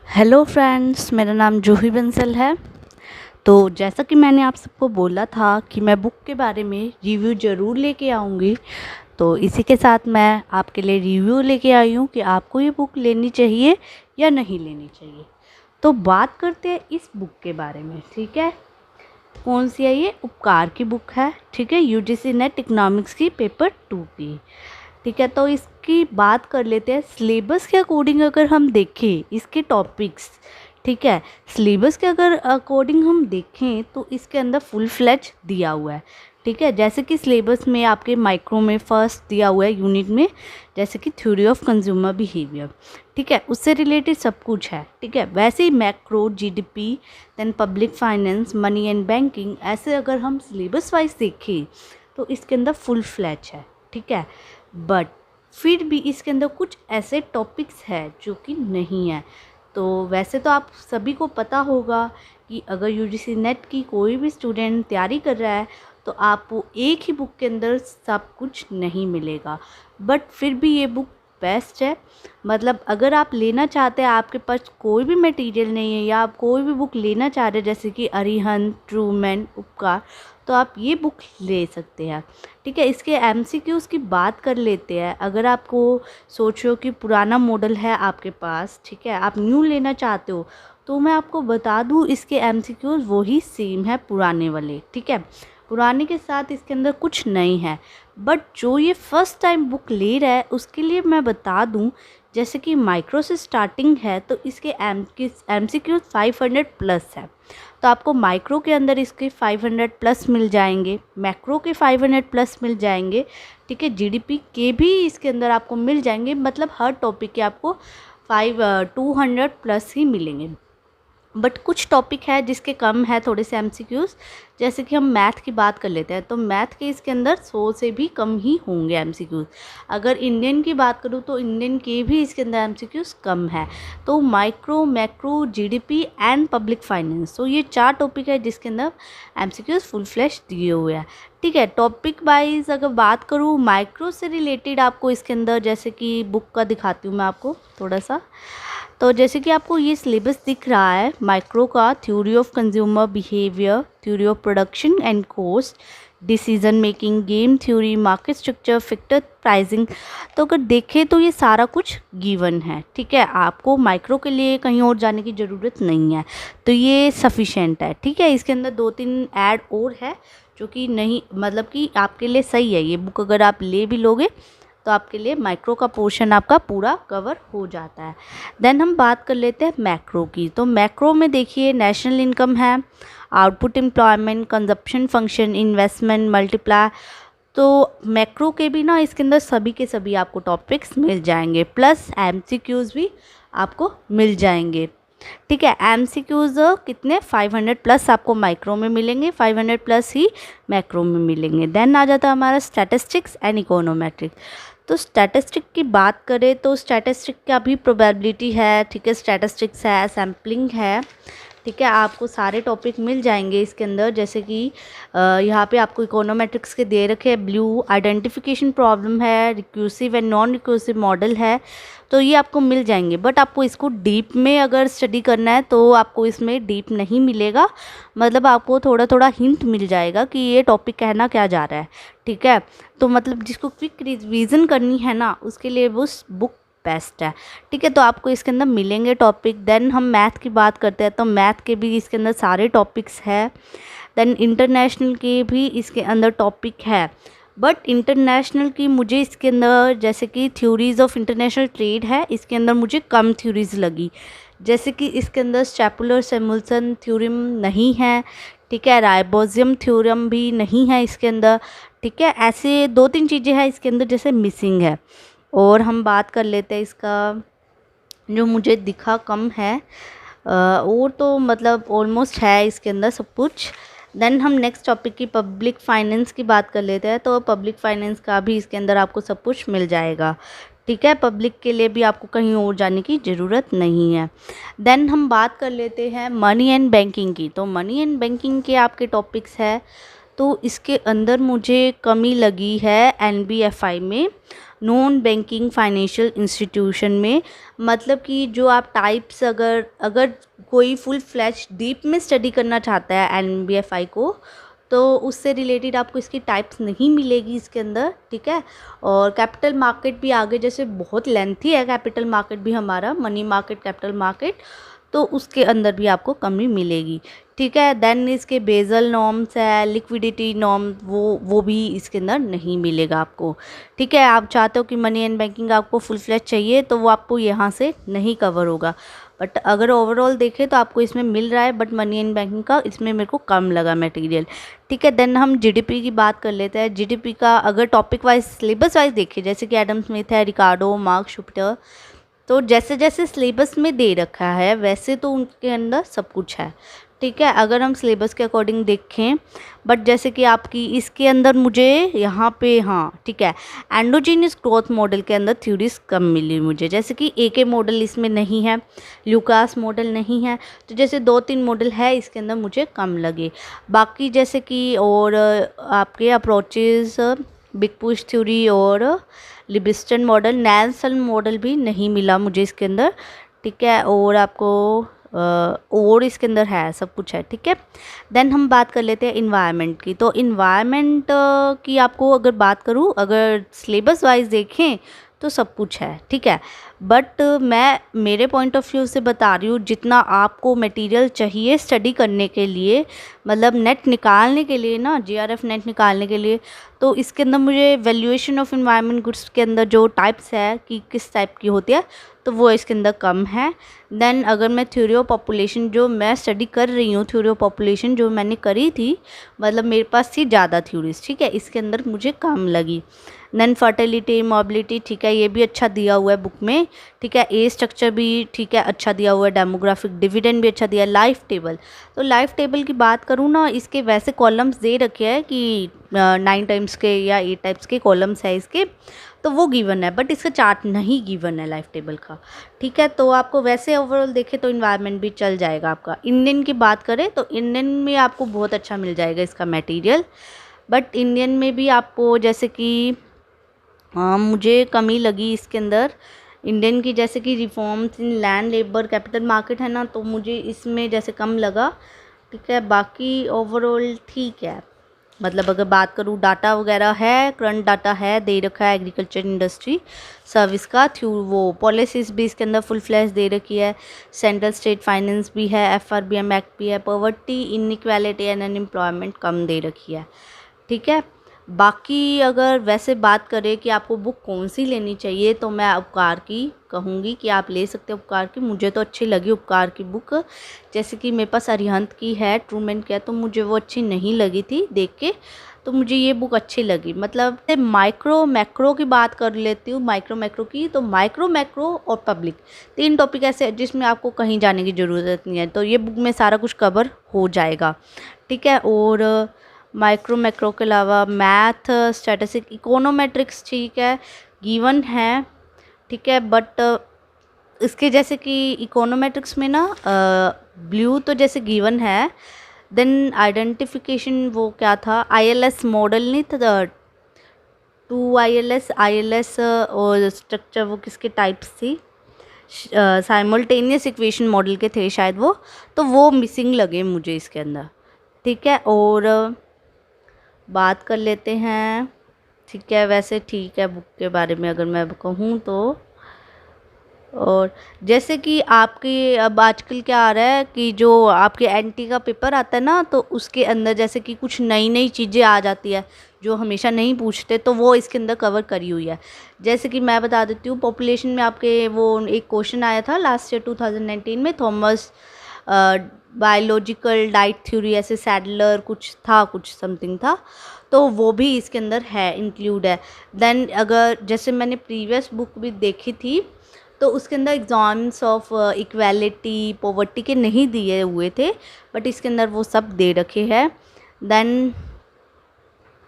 Hello friends, मेरा नाम जूही बंसल है। तो जैसा कि मैंने आप सबको बोला था कि मैं बुक के बारे में रिव्यू ज़रूर लेके आऊँगी, तो इसी के साथ मैं आपके लिए रिव्यू लेके आई हूँ कि आपको ये बुक लेनी चाहिए या नहीं लेनी चाहिए। तो बात करते हैं इस बुक के बारे में, ठीक है। कौन सी है ये? उपकार की बुक है, ठीक है। यूजीसी नेट इकोनॉमिक्स की पेपर 2 की, ठीक है। तो इसकी बात कर लेते हैं। सिलेबस के अकॉर्डिंग अगर हम देखें इसके टॉपिक्स, ठीक है, सिलेबस के अगर अकॉर्डिंग हम देखें तो इसके अंदर फुल फ्लेज दिया हुआ है, ठीक है। जैसे कि सिलेबस में आपके माइक्रो में फर्स्ट दिया हुआ है यूनिट में, जैसे कि थ्योरी ऑफ कंज्यूमर बिहेवियर, ठीक है, उससे रिलेटेड सब कुछ है, ठीक है। वैसे ही macro, GDP, then public finance, money and banking, ऐसे अगर हम सिलेबस वाइज देखें तो इसके अंदर फुल फ्लेज है, ठीक है। बट फिर भी इसके अंदर कुछ ऐसे टॉपिक्स हैं जो कि नहीं है। तो वैसे तो आप सभी को पता होगा कि अगर यूजीसी नेट की कोई भी स्टूडेंट तैयारी कर रहा है तो आपको एक ही बुक के अंदर सब कुछ नहीं मिलेगा। बट फिर भी ये बुक बेस्ट है। मतलब अगर आप लेना चाहते हैं, आपके पास कोई भी मटेरियल नहीं है या आप कोई भी बुक लेना चाह रहे हैं जैसे कि अरिहंत, ट्रूमैन, उपकार, तो आप ये बुक ले सकते हैं, ठीक है। इसके एमसीक्यूज़ की बात कर लेते हैं। अगर आपको सोचो कि पुराना मॉडल है आपके पास, ठीक है, आप न्यू लेना चाहते हो, तो मैं आपको बता दूँ इसके एमसीक्यूज़ वही सेम है पुराने वाले, ठीक है। पुराने के साथ इसके अंदर कुछ नहीं है। बट जो ये फर्स्ट टाइम बुक ले रहा है उसके लिए मैं बता दूँ, जैसे कि माइक्रो से स्टार्टिंग है तो इसके एमसीक्यूज़ 500 प्लस है। तो आपको माइक्रो के अंदर इसके 500 प्लस मिल जाएंगे, मैक्रो के 500 प्लस मिल जाएंगे, ठीक है। जीडीपी के भी इसके अंदर आपको मिल जाएंगे। मतलब हर टॉपिक के आपको 200 प्लस ही मिलेंगे। बट कुछ टॉपिक है जिसके कम है थोड़े से एमसीक्यूज़। जैसे कि हम मैथ की बात कर लेते हैं तो मैथ के इसके अंदर 100 से भी कम ही होंगे एमसीक्यूज़। अगर इंडियन की बात करूँ तो इंडियन के भी इसके अंदर एमसीक्यूज़ कम है। तो micro, macro, GDP and public finance, तो ये 4 टॉपिक है जिसके अंदर एमसीक्यूज़ फुल फ्लैश दिए हुए हैं, ठीक है। टॉपिक वाइज अगर बात करूँ माइक्रो से रिलेटेड, आपको इसके अंदर जैसे कि बुक का दिखाती हूँ मैं आपको थोड़ा सा। तो जैसे कि आपको ये सिलेबस दिख रहा है माइक्रो का, theory of consumer behaviour, theory of production and cost, decision making, game theory, market structure, factor pricing. तो अगर देखें तो ये सारा कुछ गिवन है, ठीक है। आपको माइक्रो के लिए कहीं और जाने की ज़रूरत नहीं है, तो ये सफिशेंट है, ठीक है। इसके अंदर 2-3 ऐड और है जो कि नहीं, मतलब कि आपके लिए सही है ये बुक। अगर आप ले भी लोगे तो आपके लिए माइक्रो का पोर्शन आपका पूरा कवर हो जाता है। देन हम बात कर लेते हैं मैक्रो की। तो मैक्रो में देखिए नेशनल इनकम है, output employment, consumption function, investment, multiply. तो मैक्रो के भी ना इसके अंदर सभी के सभी आपको टॉपिक्स मिल जाएंगे, प्लस एमसीक्यूज़ भी आपको मिल जाएंगे, ठीक है। एमसीक्यूज़ कितने 500 प्लस आपको माइक्रो में मिलेंगे, 500 प्लस ही मैक्रो में मिलेंगे। देन आ जाता है हमारा स्टैटिस्टिक्स एंड इकोनोमेट्रिक्स। तो स्टैटिस्टिक की बात करें तो स्टैटिस्टिक का भी प्रोबेबिलिटी है, ठीक है, स्टैटिस्टिक्स है, सैम्पलिंग है, ठीक है। आपको सारे टॉपिक मिल जाएंगे इसके अंदर। जैसे कि यहाँ पे आपको इकोनोमेट्रिक्स के दे रखे हैं ब्लू, आइडेंटिफिकेशन प्रॉब्लम है, रिक्यूसिव एंड नॉन रिक्यूसिव मॉडल है, तो ये आपको मिल जाएंगे। बट आपको इसको डीप में अगर स्टडी करना है तो आपको इसमें डीप नहीं मिलेगा। मतलब आपको थोड़ा थोड़ा हिंट मिल जाएगा कि ये टॉपिक कहना क्या जा रहा है, ठीक है। तो मतलब जिसको क्विक रिवीजन करनी है ना, उसके लिए वो बुक बेस्ट है, ठीक है। तो आपको इसके अंदर मिलेंगे टॉपिक। देन हम मैथ की बात करते हैं तो मैथ के भी इसके अंदर सारे टॉपिक्स है। देन इंटरनेशनल के भी इसके अंदर टॉपिक है। बट इंटरनेशनल की मुझे इसके अंदर जैसे कि थ्योरीज ऑफ इंटरनेशनल ट्रेड है, इसके अंदर मुझे कम थ्योरीज लगी। जैसे कि इसके अंदर स्टेपुलर सैमुअल्सन थ्योरम नहीं है, ठीक है, राइबोजियम थ्योरम भी नहीं है इसके अंदर, ठीक है। ऐसे 2-3 चीज़ें हैं इसके अंदर जैसे मिसिंग है। और हम बात कर लेते हैं इसका जो मुझे दिखा कम है, और तो मतलब ऑलमोस्ट है इसके अंदर सब कुछ। देन हम नेक्स्ट टॉपिक की पब्लिक फाइनेंस की बात कर लेते हैं। तो पब्लिक फाइनेंस का भी इसके अंदर आपको सब कुछ मिल जाएगा, ठीक है। पब्लिक के लिए भी आपको कहीं और जाने की ज़रूरत नहीं है। देन हम बात कर लेते हैं मनी एंड बैंकिंग की। तो मनी एंड बैंकिंग के आपके टॉपिक्स है। तो इसके अंदर मुझे कमी लगी है NBFI में, नॉन बैंकिंग फाइनेंशियल इंस्टीट्यूशन में। मतलब कि जो आप टाइप्स अगर अगर कोई फुल फ्लैश डीप में स्टडी करना चाहता है NBFI को, तो उससे रिलेटेड आपको इसकी टाइप्स नहीं मिलेगी इसके अंदर, ठीक है। और कैपिटल मार्केट भी आगे, जैसे बहुत लेंथी है कैपिटल मार्केट भी हमारा, मनी मार्केट, कैपिटल मार्केट, तो उसके अंदर भी आपको कमी मिलेगी, ठीक है। देन इसके बेजल नॉर्म्स है, लिक्विडिटी नॉर्म, वो भी इसके अंदर नहीं मिलेगा आपको, ठीक है। आप चाहते हो कि मनी एंड बैंकिंग आपको फुल फ्लैश चाहिए, तो वो आपको यहाँ से नहीं कवर होगा। बट अगर ओवरऑल देखें तो आपको इसमें मिल रहा है, बट मनी एंड बैंकिंग का इसमें मेरे को कम लगा मटेरियल, ठीक है। देन हम GDP की बात कर लेते हैं। GDP का अगर टॉपिक वाइज, सिलेबस वाइज देखें, जैसे कि एडम स्मिथ है, रिकार्डो, मार्क शुपिटर, तो जैसे जैसे सिलेबस में दे रखा है वैसे तो उनके अंदर सब कुछ है, ठीक है, अगर हम सिलेबस के अकॉर्डिंग देखें। बट जैसे कि आपकी इसके अंदर मुझे यहाँ पे, हाँ ठीक है, एंडोजीनियस ग्रोथ मॉडल के अंदर थ्योरीज कम मिली मुझे, जैसे कि AK मॉडल इसमें नहीं है, ल्यूकास मॉडल नहीं है, तो जैसे 2-3 मॉडल है इसके अंदर मुझे कम लगे। बाकी जैसे कि और आपके अप्रोचेज, बिग पुश थ्योरी और लिबिस्टन मॉडल, नेल्सन मॉडल भी नहीं मिला मुझे इसके अंदर, ठीक है। और आपको और इसके अंदर है, सब कुछ है, ठीक है। देन हम बात कर लेते हैं इन्वायरमेंट की। तो इन्वायरमेंट की आपको अगर बात करूँ, अगर सिलेबस वाइज देखें तो सब कुछ है, ठीक है। बट मैं मेरे पॉइंट ऑफ व्यू से बता रही हूँ, जितना आपको मटेरियल चाहिए स्टडी करने के लिए, मतलब नेट निकालने के लिए ना, GRF नेट निकालने के लिए, तो इसके अंदर मुझे वैल्यूएशन ऑफ एनवायरनमेंट गुड्स के अंदर जो टाइप्स है कि किस टाइप की होती है, तो वो इसके अंदर कम है। देन अगर मैं थ्योरी ऑफ पॉपुलेशन जो मैं स्टडी कर रही हूँ, थ्योरी ऑफ पॉपुलेशन जो मैंने करी थी, मतलब मेरे पास थी ज़्यादा थ्योरीज, ठीक है, इसके अंदर मुझे कम लगी। देन फर्टिलिटी, मोबिलिटी, ठीक है, ये भी अच्छा दिया हुआ है बुक में, ठीक है। ए स्ट्रक्चर भी, ठीक है, अच्छा दिया हुआ है। डेमोग्राफिक डिविडेंड भी अच्छा दिया है। लाइफ टेबल, तो लाइफ टेबल की बात करूँ ना, इसके वैसे कॉलम्स दे रखे हैं कि 9 टाइम्स के या 8 टाइप्स के कॉलम्स है इसके, तो वो गिवन है, बट इसका चार्ट नहीं गिवन है लाइफ टेबल का, ठीक है। तो आपको वैसे ओवरऑल देखें तो इन्वायरमेंट भी चल जाएगा आपका। इंडियन की बात करें तो इंडियन में आपको बहुत अच्छा मिल जाएगा इसका मटेरियल, बट इंडियन में भी आपको जैसे कि मुझे कमी लगी इसके अंदर इंडियन की, जैसे कि reforms in land, labour, capital market है ना, तो मुझे इसमें जैसे कम लगा, ठीक है। बाकी ओवरऑल ठीक है, मतलब अगर बात करूँ डाटा वगैरह है, करंट डाटा है, दे रखा है एग्रीकल्चर इंडस्ट्री सर्विस का थ्रू, वो पॉलिसीज़ भी इसके अंदर फुल फ्लैश दे रखी है। सेंट्रल स्टेट फाइनेंस भी है, FRBM एक्ट भी है, पॉवर्टी, इनइक्वालिटी एंड अनएम्प्लॉयमेंट कम दे रखी है, ठीक है। बाकी अगर वैसे बात करें कि आपको बुक कौन सी लेनी चाहिए, तो मैं उपकार की कहूँगी कि आप ले सकते हो उपकार की। मुझे तो अच्छी लगी उपकार की बुक, जैसे कि मेरे पास अरिहंत की है, ट्रूमैन की है, तो मुझे वो अच्छी नहीं लगी थी देख के, तो मुझे ये बुक अच्छी लगी। मतलब माइक्रो मैक्रो की बात कर लेती हूँ, माइक्रो मैक्रो की, तो माइक्रो मैक्रो और पब्लिक 3 टॉपिक ऐसे हैं जिसमें आपको कहीं जाने की ज़रूरत नहीं है, तो ये बुक में सारा कुछ कवर हो जाएगा, ठीक है। और माइक्रो मैक्रो के अलावा मैथ, स्टैटिस्टिक, इकोनोमेट्रिक्स, ठीक है, गिवन है, ठीक है। बट इसके जैसे कि इकोनोमेट्रिक्स में ना ब्लू तो जैसे गिवन है, देन आइडेंटिफिकेशन वो क्या था, ILS मॉडल नहीं था, 2 ILS और स्ट्रक्चर वो किसके टाइप्स थी, साइमल्टेनियस इक्वेशन मॉडल के थे शायद वो, तो वो मिसिंग लगे मुझे इसके अंदर, ठीक है। और बात कर लेते हैं, ठीक है, वैसे ठीक है बुक के बारे में अगर मैं कहूँ तो। और जैसे कि आपके अब आजकल क्या आ रहा है कि जो आपके NT का पेपर आता है ना, तो उसके अंदर जैसे कि कुछ नई नई चीज़ें आ जाती है जो हमेशा नहीं पूछते, तो वो इसके अंदर कवर करी हुई है। जैसे कि मैं बता देती हूँ, पॉपुलेशन में आपके वो एक क्वेश्चन आया था लास्ट ईयर 2019 में, थॉमस बायोलॉजिकल डाइट थ्योरी, ऐसे सैडलर कुछ था, कुछ समथिंग था, तो वो भी इसके अंदर है, इंक्लूड है। देन अगर जैसे मैंने प्रीवियस बुक भी देखी थी, तो उसके अंदर एग्जाम्स ऑफ इक्वालिटी, पॉवर्टी के नहीं दिए हुए थे, बट इसके अंदर वो सब दे रखे हैं। देन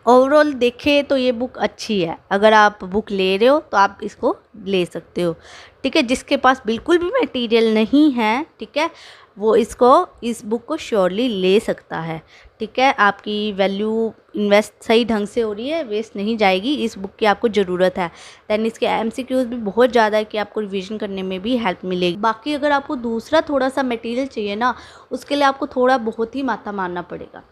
ओवरऑल देखें तो ये बुक अच्छी है, अगर आप बुक ले रहे हो तो आप इसको ले सकते हो, ठीक है। जिसके पास बिल्कुल भी मटेरियल नहीं है, ठीक है, वो इस बुक को श्योरली ले सकता है, ठीक है, आपकी वैल्यू इन्वेस्ट सही ढंग से हो रही है, वेस्ट नहीं जाएगी, इस बुक की आपको ज़रूरत है। दैन इसके एमसीक्यूज़ भी बहुत ज़्यादा है कि आपको रिवीजन करने में भी हेल्प मिलेगी। बाकी अगर आपको दूसरा थोड़ा सा मटेरियल चाहिए ना, उसके लिए आपको थोड़ा बहुत ही माथा मारना पड़ेगा।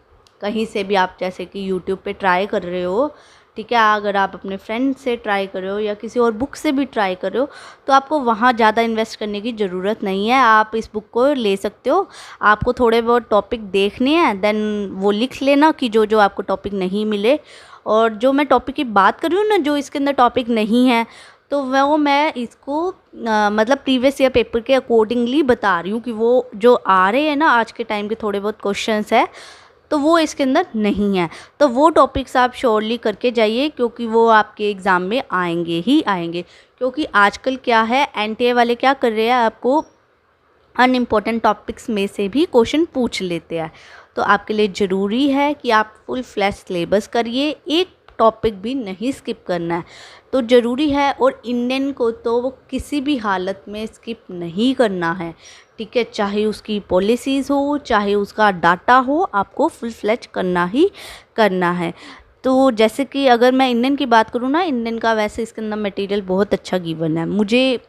कहीं से भी आप जैसे कि यूट्यूब पे ट्राई कर रहे हो, ठीक है, अगर आप अपने फ्रेंड से ट्राई कर रहे हो या किसी और बुक से भी ट्राई कर रहे हो, तो आपको वहाँ ज़्यादा इन्वेस्ट करने की ज़रूरत नहीं है। आप इस बुक को ले सकते हो। आपको थोड़े बहुत टॉपिक देखने हैं, देन वो लिख लेना कि जो जो आपको टॉपिक नहीं मिले। और जो मैं टॉपिक की बात कर रही हूँ ना, जो इसके अंदर टॉपिक नहीं है, तो वो मैं इसको मतलब प्रीवियस ईयर पेपर के अकॉर्डिंगली बता रही हूँ कि वो जो आ रहे हैं ना आज के टाइम के थोड़े बहुत क्वेश्चंस है, तो वो इसके अंदर नहीं है। तो वो टॉपिक्स आप श्योरली करके जाइए, क्योंकि वो आपके एग्ज़ाम में आएंगे ही आएंगे। क्योंकि आजकल क्या है, एनटीए वाले क्या कर रहे हैं, आपको अनइम्पॉर्टेंट टॉपिक्स में से भी क्वेश्चन पूछ लेते हैं। तो आपके लिए ज़रूरी है कि आप फुल फ्लैश सिलेबस करिए, एक टॉपिक भी नहीं स्किप करना है, तो ज़रूरी है। और इंडियन को तो वो किसी भी हालत में स्किप नहीं करना है, ठीक है, चाहे उसकी पॉलिसीज़ हो, चाहे उसका डाटा हो, आपको फुल फ्लैश करना ही करना है। तो जैसे कि अगर मैं इंडियन की बात करूँ ना, इंडियन का वैसे इसके अंदर मटेरियल बहुत अच्छा गिवन है। मुझे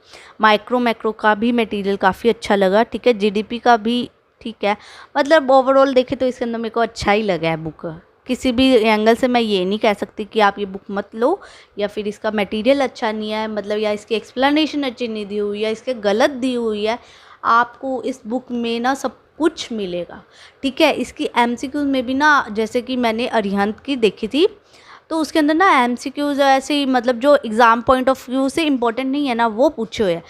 माइक्रो मैक्रो का भी मटेरियल काफ़ी अच्छा लगा, ठीक है, जीडीपी का भी ठीक है। मतलब ओवरऑल देखें तो इसके अंदर मेरे को अच्छा ही लगा है बुक। किसी भी एंगल से मैं ये नहीं कह सकती कि आप ये बुक मत लो, या फिर इसका मटेरियल अच्छा नहीं है, मतलब या इसकी एक्सप्लेनेशन अच्छी नहीं दी हुई है, इसके गलत दी हुई है। आपको इस बुक में ना सब कुछ मिलेगा, ठीक है। इसकी एमसीक्यूज़ में भी ना, जैसे कि मैंने अरिहंत की देखी थी, तो उसके अंदर ना एमसीक्यूज़ ऐसे ही, मतलब जो एग्ज़ाम पॉइंट ऑफ व्यू से इम्पोर्टेंट नहीं है ना, वो पूछे हुए हैं।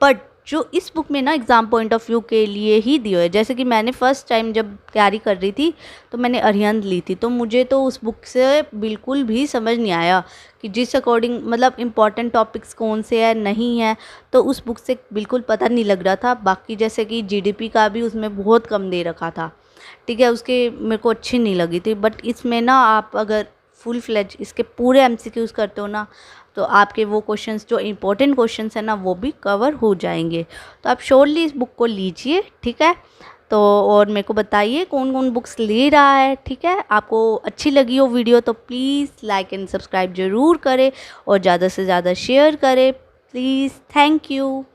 बट जो इस बुक में ना एग्ज़ाम पॉइंट ऑफ व्यू के लिए ही दिए हुए हैं। जैसे कि मैंने फ़र्स्ट टाइम जब तैयारी कर रही थी, तो मैंने अरिहंत ली थी, तो मुझे तो उस बुक से बिल्कुल भी समझ नहीं आया कि जिस अकॉर्डिंग मतलब इम्पॉर्टेंट टॉपिक्स कौन से हैं नहीं है, तो उस बुक से बिल्कुल पता नहीं लग रहा था। बाकी जैसे कि जीडीपी का भी उसमें बहुत कम दे रखा था, ठीक है, उसके मेरे को अच्छी नहीं लगी थी। बट इसमें ना आप अगर फुल फ्लेज इसके पूरे एमसीक्यूज़ करते हो ना, तो आपके वो क्वेश्चंस जो इंपॉर्टेंट क्वेश्चंस हैं ना, वो भी कवर हो जाएंगे। तो आप श्योरली इस बुक को लीजिए, ठीक है। तो और मेरे को बताइए कौन कौन बुक्स ले रहा है, ठीक है। आपको अच्छी लगी हो वीडियो तो प्लीज़ लाइक एंड सब्सक्राइब ज़रूर करें, और ज़्यादा से ज़्यादा शेयर करें प्लीज़। Thank you.